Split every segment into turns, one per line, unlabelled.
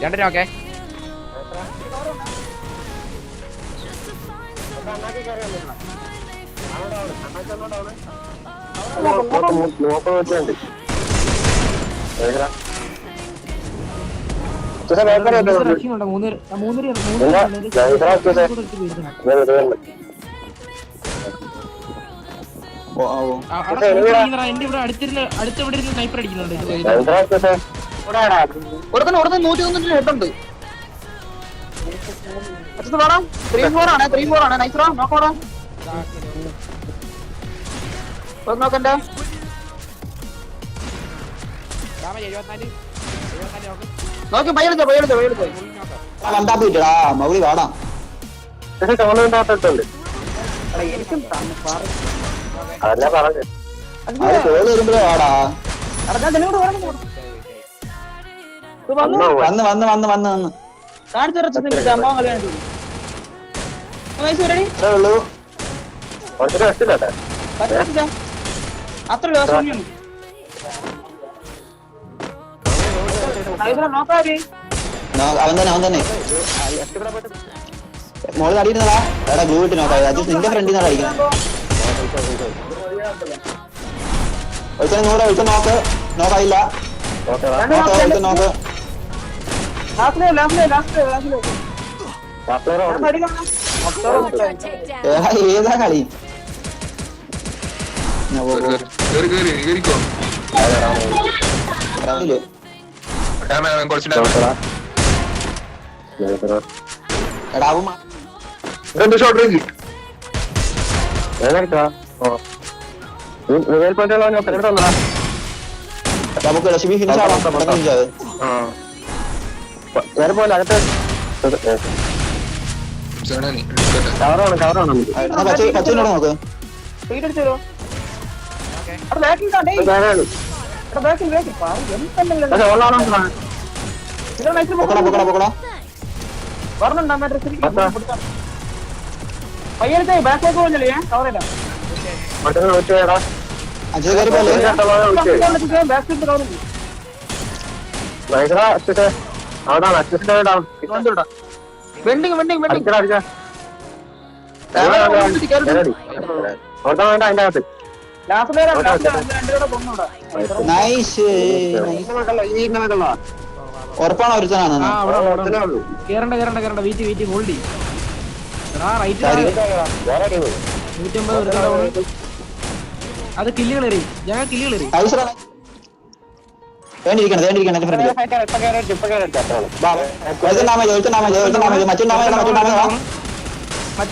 രണ്ടിനും ഓക്കെ. എന്റെ ഇവിടെ അടുത്തിവിടെ സ്നൈപ്പർ അടിക്കുന്നുണ്ട്.
3-4 ആണ്. നൈസ്റോ നോക്കോടാ. നോക്കണ്ടേ നോക്കി പയ്യെടുത്തോ.
കണ്ടാ പോയിട്ടാ മൗളി വാടാ. വരുമ്പോഴേ വാടാ. വന്ന്
അത്ര
അവൻ തന്നെ മോള് അടിയിരുന്നടാ. എടാ ഗ്ലൂ ഇട്ട് നോക്കാം. അത് നിന്റെ ഫ്രണ്ടിൽ നിന്നാണ് അടിക്കുന്നത്. ഒഴിച്ച നോക്ക്. നോക്കായില്ല. നോക്ക്. ഏതാ കളി? നമുക്ക് ലക്ഷ്മി ഫിനിഷ് ആവാം.
വേറെ പോലെ അകത്ത് കവറാണ്
നോക്ക്.
പയ്യത്തെ ബാക്കിലേക്ക് പോയില്ലേ കവറില്ല. വെണ്ടിങ്
അതിന്റെ അകത്ത്
ഉറപ്പാണോ ഒരുത്തനാണ്?
വീറ്റ് ഹോൾഡ് ചെയ്യും. 150 അത് കില്ലുകൾ ഞങ്ങൾ കില്ലുകൾ
വേണ്ടിയിരിക്കണം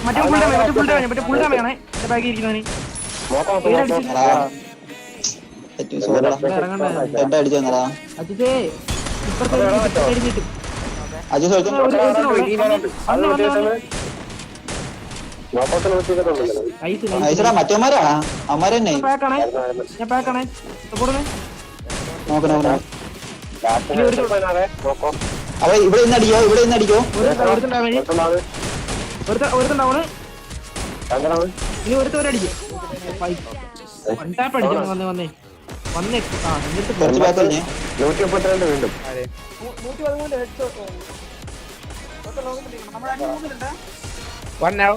മറ്റേ പുള്ളിയാണ് എന്റെ ബാഗിൽ ഇരിക്കുന്നവന്.
മറ്റേമാരാ അമ്മാരെ തന്നെ അവ ഇവിടെ നിന്ന് അടിക്കോ.
ഒരുത്തണ്ടാവണ് ഇനി ഒരുത്തവരടിക്കും. വന്നേ
കുറച്ച് ബാക്ക് കഴിഞ്ഞേ.
132 വീണ്ടും.
113
1 now.